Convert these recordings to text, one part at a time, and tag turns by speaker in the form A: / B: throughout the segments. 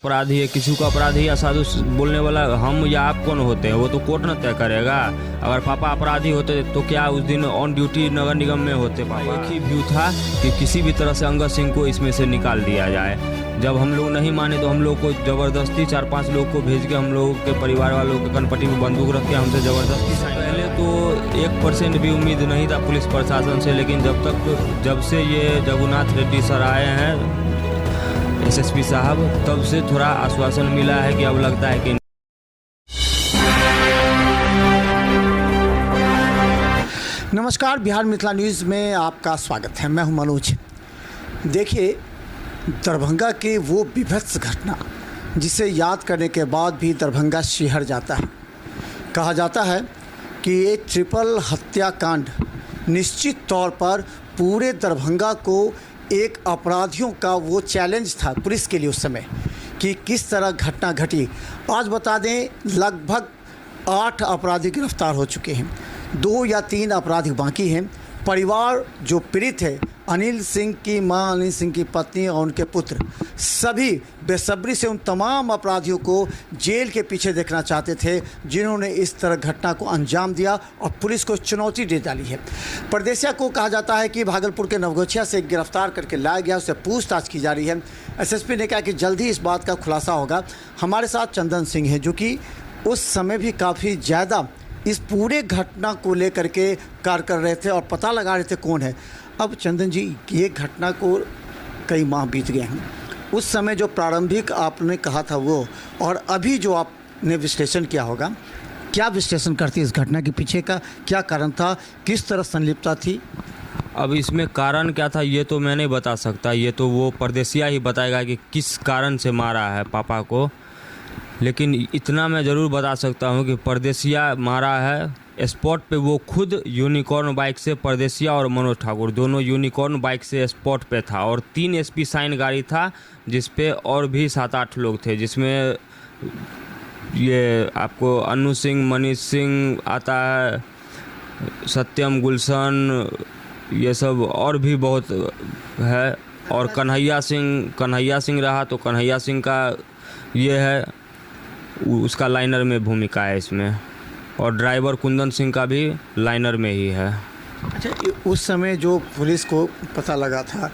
A: अपराधी है, किसी को अपराधी या साधु बोलने वाला हम या आप कौन होते हैं, वो तो कोर्ट न तय करेगा। अगर पापा अपराधी होते तो क्या उस दिन ऑन ड्यूटी नगर निगम में होते? पापा एक ही व्यू था कि किसी भी तरह से अंगद सिंह को इसमें से निकाल दिया जाए। जब हम लोग नहीं माने तो हम लोग को ज़बरदस्ती 4-5 लोग को भेज के हम लोग के परिवार वालों के कनपट्टी में बंदूक रख के हमसे ज़बरदस्ती पहले तो 1% भी उम्मीद नहीं था पुलिस प्रशासन से, लेकिन जब से ये जगुनाथ रेड्डी सर आए हैं एसएसपी साहब, तब से थोड़ा आश्वासन मिला है कि अब लगता है कि
B: नमस्कार, बिहार मिथिला न्यूज़ में आपका स्वागत है। मैं हूं मनोज। देखिए, दरभंगा के वो विभत्स घटना जिसे याद करने के बाद भी दरभंगा शिहर जाता है। कहा जाता है कि ये ट्रिपल हत्याकांड निश्चित तौर पर पूरे दरभंगा को एक अपराधियों का वो चैलेंज था पुलिस के लिए उस समय कि किस तरह घटना घटी। आज बता दें, लगभग 8 अपराधी गिरफ्तार हो चुके हैं, 2 या 3 अपराधी बाकी हैं। परिवार जो पीड़ित है, अनिल सिंह की मां, अनिल सिंह की पत्नी और उनके पुत्र, सभी बेसब्री से उन तमाम अपराधियों को जेल के पीछे देखना चाहते थे जिन्होंने इस तरह घटना को अंजाम दिया और पुलिस को चुनौती दे डाली है। परदेसिया को कहा जाता है कि भागलपुर के नवगछिया से गिरफ्तार करके लाया गया, उससे पूछताछ की जा रही है। एसएसपी ने कहा कि जल्द ही इस बात का खुलासा होगा। हमारे साथ चंदन सिंह है जो कि उस समय भी काफ़ी ज़्यादा इस पूरे घटना को लेकर के कार्य कर रहे थे और पता लगा रहे थे कौन है। अब चंदन जी, ये घटना को कई माह बीत गए हैं। उस समय जो प्रारंभिक आपने कहा था वो, और अभी जो आपने विश्लेषण किया होगा, क्या विश्लेषण करती इस घटना के पीछे का क्या कारण था, किस तरह संलिप्तता थी?
A: अब इसमें कारण क्या था ये तो मैं नहीं बता सकता, ये तो वो परदेसिया ही बताएगा कि किस कारण से मारा है पापा को। लेकिन इतना मैं ज़रूर बता सकता हूँ कि परदेसिया मारा है स्पॉट पे। वो खुद यूनिकॉर्न बाइक से, परदेसिया और मनोज ठाकुर दोनों यूनिकॉर्न बाइक से स्पॉट पे था, और 3 एसपी साइन गाड़ी था जिस पे और भी 7-8 लोग थे, जिसमें ये आपको अनु सिंह, मनीष सिंह आता है, सत्यम, गुलशन, ये सब और भी बहुत है। और कन्हैया सिंह रहा तो कन्हैया सिंह का ये है, उसका लाइनर में भूमिका है इसमें, और ड्राइवर कुंदन सिंह का भी लाइनर में ही है।
B: अच्छा, उस समय जो पुलिस को पता लगा था,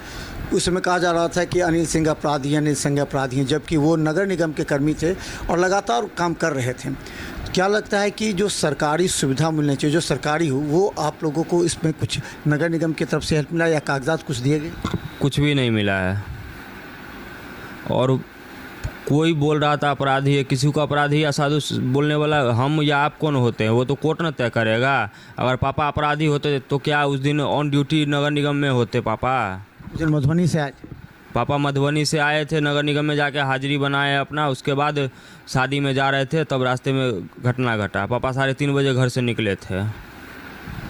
B: उस समय कहा जा रहा था कि अनिल सिंह अपराधी हैं, जबकि वो नगर निगम के कर्मी थे और लगातार काम कर रहे थे। क्या लगता है कि जो सरकारी सुविधा मिलनी चाहिए, जो सरकारी हो, वो आप लोगों को इसमें कुछ नगर निगम की तरफ से हेल्प मिला या कागजात कुछ दिए गए?
A: कुछ भी नहीं मिला है। और कोई बोल रहा था अपराधी है, किसी को अपराधी या साधु बोलने वाला हम या आप कौन होते हैं, वो तो कोर्ट न तय करेगा। अगर पापा अपराधी होते तो क्या उस दिन ऑन ड्यूटी नगर निगम में होते? पापा
B: मधुबनी से आए थे।
A: पापा मधुबनी से आए थे, नगर निगम में जाके हाजिरी बनाए अपना, उसके बाद शादी में जा रहे थे, तब रास्ते में घटना घटा। पापा 3:30 बजे घर से निकले थे।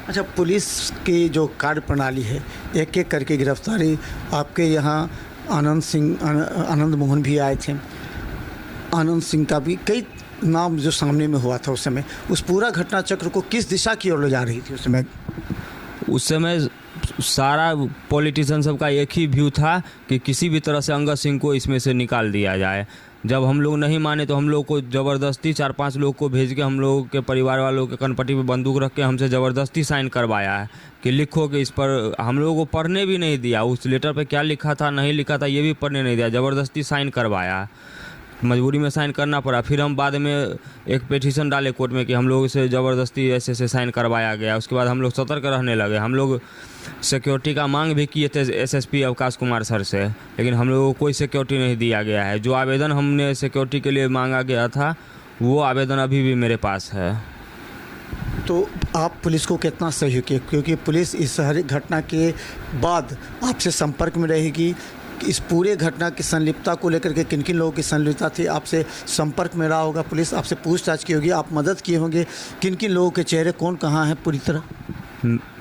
B: अच्छा, पुलिस की जो कार्य प्रणाली है, एक एक करके गिरफ्तारी, आपके यहाँ आनंद मोहन भी आए थे, आनंद सिंह का भी कई नाम जो सामने में हुआ था उस समय, उस पूरा घटना चक्र को किस दिशा की ओर ले जा रही थी उस समय?
A: सारा पॉलिटिशियन सबका एक ही व्यू था कि किसी भी तरह से अंगद सिंह को इसमें से निकाल दिया जाए। जब हम लोग नहीं माने तो हम लोग को ज़बरदस्ती 4-5 लोग को भेज के हम लोग के परिवार वालों के कनपट्टी पे बंदूक रख के हमसे ज़बरदस्ती साइन करवाया है कि लिखो कि इस पर। हम लोगों को पढ़ने भी नहीं दिया, उस लेटर पे क्या लिखा था नहीं लिखा था ये भी पढ़ने नहीं दिया, ज़बरदस्ती साइन करवाया, मजबूरी में साइन करना पड़ा। फिर हम बाद में एक पिटीशन डाले कोर्ट में कि हम लोग से ज़बरदस्ती ऐसे साइन करवाया गया। उसके बाद हम लोग सतर्क रहने लगे। हम लोग सिक्योरिटी का मांग भी किए थे एसएसपी अवकाश कुमार सर से, लेकिन हम लोगों को कोई सिक्योरिटी नहीं दिया गया है। जो आवेदन हमने सिक्योरिटी के लिए मांगा गया था वो आवेदन अभी भी मेरे पास है।
B: तो आप पुलिस को कितना सहयोग किए, क्योंकि पुलिस इस हर घटना के बाद आपसे संपर्क में रहेगी, इस पूरे घटना की संलिप्तता को लेकर के किन किन लोगों की संलिप्तता थी, आपसे संपर्क में रहा होगा, पुलिस आपसे पूछताछ की होगी, आप मदद किए होंगे, किन किन लोगों के चेहरे कौन कहाँ हैं पूरी तरह?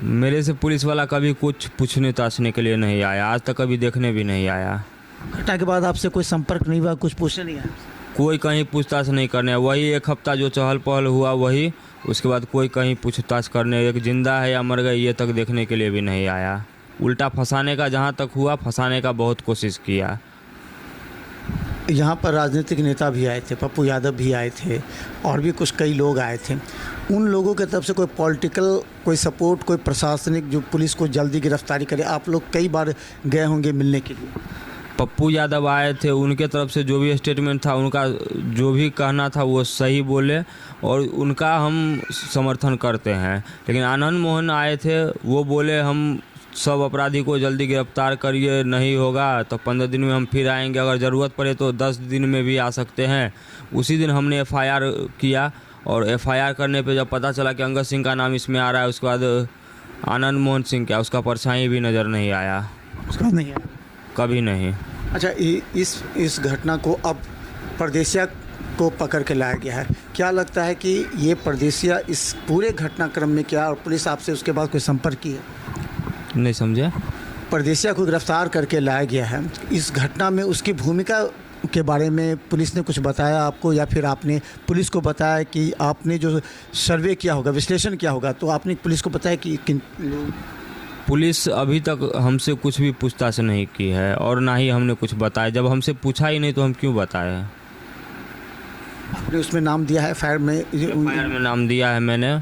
A: मेरे से पुलिस वाला कभी कुछ पूछने ताछने के लिए नहीं आया, आज तक कभी देखने भी नहीं आया।
B: घटना के बाद आपसे कोई संपर्क नहीं हुआ, कुछ पूछने नहीं आया?
A: कोई कहीं पूछताछ नहीं करने, वही 1 हफ्ता जो चहल पहल हुआ वही, उसके बाद कोई कहीं पूछताछ करने, एक जिंदा है या मर गई ये तक देखने के लिए भी नहीं आया। उल्टा फंसाने का जहाँ तक हुआ, फंसाने का बहुत कोशिश किया।
B: यहाँ पर राजनीतिक नेता भी आए थे, पप्पू यादव भी आए थे और भी कुछ कई लोग आए थे। उन लोगों की तरफ से कोई पॉलिटिकल कोई सपोर्ट, कोई प्रशासनिक जो पुलिस को जल्दी गिरफ्तारी करे? आप लोग कई बार गए होंगे मिलने के लिए।
A: पप्पू यादव आए थे, उनके तरफ से जो भी स्टेटमेंट था, उनका जो भी कहना था वो सही बोले और उनका हम समर्थन करते हैं। लेकिन आनंद मोहन आए थे, वो बोले हम सब अपराधी को जल्दी गिरफ्तार करिए, नहीं होगा तो 15 दिन में हम फिर आएंगे, अगर ज़रूरत पड़े तो 10 दिन में भी आ सकते हैं। उसी दिन हमने FIR किया और FIR करने पे जब पता चला कि अंगद सिंह का नाम इसमें आ रहा है, उसके बाद आनंद मोहन सिंह क्या उसका परछाई भी नज़र नहीं आया,
B: उसका नहीं आया,
A: कभी नहीं।
B: अच्छा, इस घटना को अब परदेसिया को पकड़ के लाया गया है। क्या लगता है कि ये परदेसिया इस पूरे घटनाक्रम में क्या और पुलिस आपसे उसके बाद कोई संपर्क की है?
A: नहीं समझे।
B: परदेसिया को गिरफ्तार करके लाया गया है, इस घटना में उसकी भूमिका के बारे में पुलिस ने कुछ बताया आपको या फिर आपने पुलिस को बताया कि आपने जो सर्वे किया होगा, विश्लेषण किया होगा, तो आपने पुलिस को बताया कि किन लोग?
A: पुलिस अभी तक हमसे कुछ भी पूछताछ नहीं की है और ना ही हमने कुछ बताया। जब हमसे पूछा ही नहीं तो हम क्यों बताए?
B: आपने उसमें नाम दिया है FIR
A: में नाम दिया है मैंने,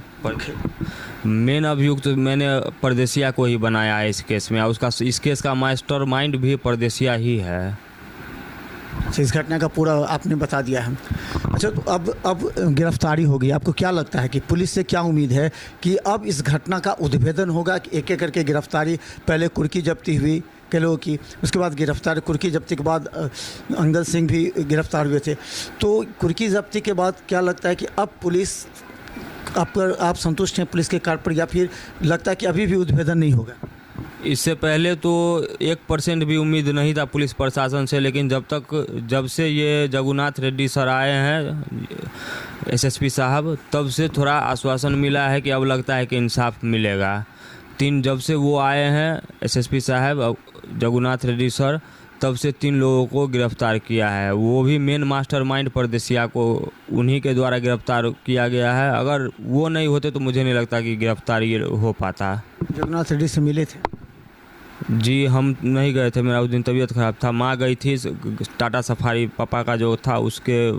A: मेन अभियुक्त तो मैंने परदेसिया को ही बनाया है इस केस में, और उसका इस केस का मास्टर माइंड भी परदेसिया ही है।
B: अच्छा, इस घटना का पूरा आपने बता दिया है। अच्छा, तो अब गिरफ्तारी हो गई, आपको क्या लगता है कि पुलिस से क्या उम्मीद है कि अब इस घटना का उद्भेदन होगा कि एक एक करके गिरफ्तारी? पहले कुर्की जब्ती हुई कई लोगों की, उसके बाद गिरफ्तारी, कुर्की जब्ती के बाद अंगद सिंह भी गिरफ्तार हुए थे, तो कुर्की जब्ती के बाद क्या लगता है कि अब पुलिस आप संतुष्ट हैं पुलिस के कार्य पर या फिर लगता है कि अभी भी उद्भेदन नहीं होगा?
A: इससे पहले तो 1% भी उम्मीद नहीं था पुलिस प्रशासन से, लेकिन जब से ये जगुनाथ रेड्डी सर आए हैं SSP साहब, तब से थोड़ा आश्वासन मिला है कि अब लगता है कि इंसाफ मिलेगा। जब से वो आए हैं SSP साहब जगुनाथ रेड्डी सर, तब से 3 लोगों को गिरफ्तार किया है, वो भी मेन मास्टरमाइंड परदेसिया को उन्हीं के द्वारा गिरफ्तार किया गया है। अगर वो नहीं होते तो मुझे नहीं लगता कि गिरफ्तारी हो पाता।
B: जगन्नाथ रेड्डी से मिले थे?
A: जी हम नहीं गए थे, मेरा उस दिन तबीयत ख़राब था। माँ गई थी टाटा सफारी, पापा का जो था उसमें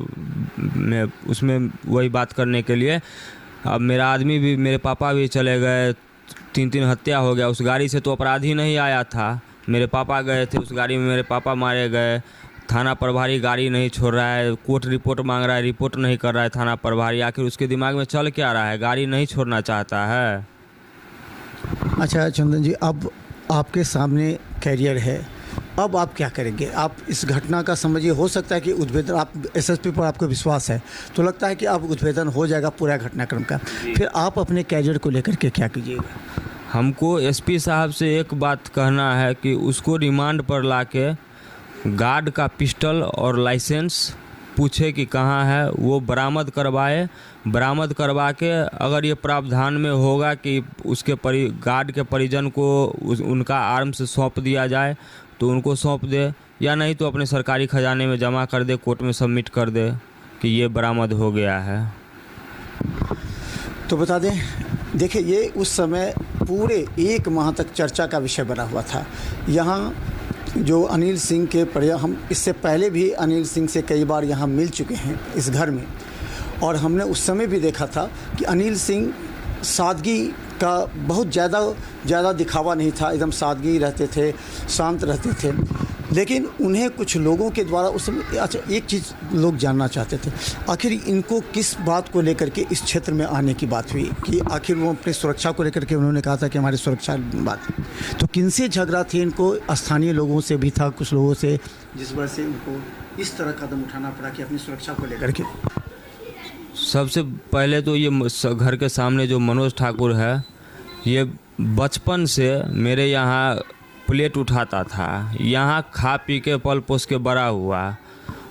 A: वही बात करने के लिए। अब मेरा आदमी भी, मेरे पापा भी चले गए, 3 हत्या हो गया। उस गाड़ी से तो अपराधी नहीं आया था, मेरे पापा गए थे उस गाड़ी में, मेरे पापा मारे गए। थाना प्रभारी गाड़ी नहीं छोड़ रहा है, कोर्ट रिपोर्ट मांग रहा है, रिपोर्ट नहीं कर रहा है थाना प्रभारी। आखिर उसके दिमाग में चल क्या रहा है? गाड़ी नहीं छोड़ना चाहता है।
B: अच्छा चंदन जी, अब आपके सामने कैरियर है, अब आप क्या करेंगे? आप इस घटना का समझिए, हो सकता है कि उद्भेदन, आप SSP पर आपको विश्वास है तो लगता है कि अब उद्भेदन हो जाएगा पूरा घटनाक्रम का, फिर आप अपने कैरियर को लेकर के क्या कीजिएगा?
A: हमको SP साहब से एक बात कहना है कि उसको रिमांड पर लाके गार्ड का पिस्टल और लाइसेंस पूछे कि कहाँ है, वो बरामद करवाए। बरामद करवा के अगर ये प्रावधान में होगा कि उसके गार्ड के परिजन को उनका आर्म्स सौंप दिया जाए तो उनको सौंप दे, या नहीं तो अपने सरकारी खजाने में जमा कर दे, कोर्ट में सबमिट कर दे कि ये बरामद हो गया है।
B: तो बता दें, देखिए ये उस समय पूरे 1 माह तक चर्चा का विषय बना हुआ था। यहाँ जो अनिल सिंह के हम इससे पहले भी अनिल सिंह से कई बार यहाँ मिल चुके हैं इस घर में, और हमने उस समय भी देखा था कि अनिल सिंह सादगी का बहुत ज़्यादा दिखावा नहीं था, एकदम सादगी रहते थे, शांत रहते थे। लेकिन उन्हें कुछ लोगों के द्वारा उस समय, अच्छा एक चीज़ लोग जानना चाहते थे, आखिर इनको किस बात को लेकर के इस क्षेत्र में आने की बात हुई कि आखिर वो अपनी सुरक्षा को लेकर के उन्होंने कहा था कि हमारी सुरक्षा बात है, तो किनसे झगड़ा थी इनको? स्थानीय लोगों से भी था, कुछ लोगों से, जिस वजह से उनको इस तरह कदम उठाना पड़ा कि अपनी सुरक्षा को लेकर के।
A: सबसे पहले तो ये घर के सामने जो मनोज ठाकुर है, ये बचपन से मेरे यहाँ प्लेट उठाता था, यहाँ खा पी के पल पोस के बड़ा हुआ,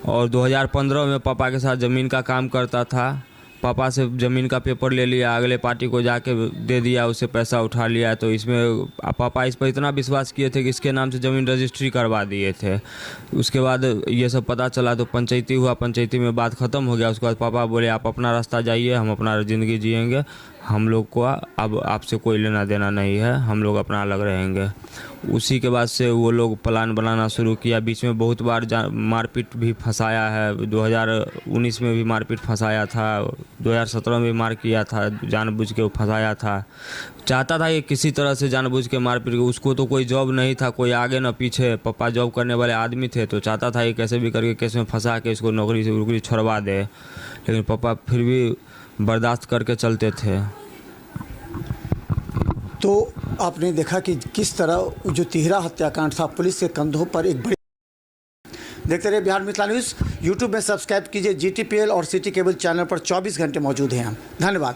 A: और 2015 में पापा के साथ ज़मीन का काम करता था। पापा से ज़मीन का पेपर ले लिया, अगले पार्टी को जाके दे दिया, उससे पैसा उठा लिया। तो इसमें पापा इस पर इतना विश्वास किए थे कि इसके नाम से ज़मीन रजिस्ट्री करवा दिए थे। उसके बाद ये सब पता चला तो पंचायती हुआ, पंचायती में बात ख़त्म हो गया। उसके बाद पापा बोले आप अपना रास्ता जाइए, हम अपना ज़िंदगी जिएंगे, हम लोग को अब आपसे कोई लेना देना नहीं है, हम लोग अपना अलग रहेंगे। उसी के बाद से वो लोग प्लान बनाना शुरू किया। बीच में बहुत बार मारपीट भी फंसाया है। 2019 में भी मारपीट फंसाया था, 2017 में भी मार किया था, जानबूझ के वो फंसाया था। चाहता था कि किसी तरह से जानबूझ के मारपीट, उसको तो कोई जॉब नहीं था, कोई आगे न पीछे, पापा जॉब करने वाले आदमी थे, तो चाहता था कि कैसे भी करके केस में फंसा के इसको नौकरी से छुड़वा दे, लेकिन पापा फिर भी बर्दाश्त करके चलते थे।
B: तो आपने देखा कि किस तरह जो तिहरा हत्याकांड था, पुलिस के कंधों पर एक बड़ी। देखते रहिए बिहार मिथिला न्यूज़। यूट्यूब में सब्सक्राइब कीजिए, GTPL और सिटी केबल चैनल पर 24 घंटे मौजूद हैं हम। धन्यवाद।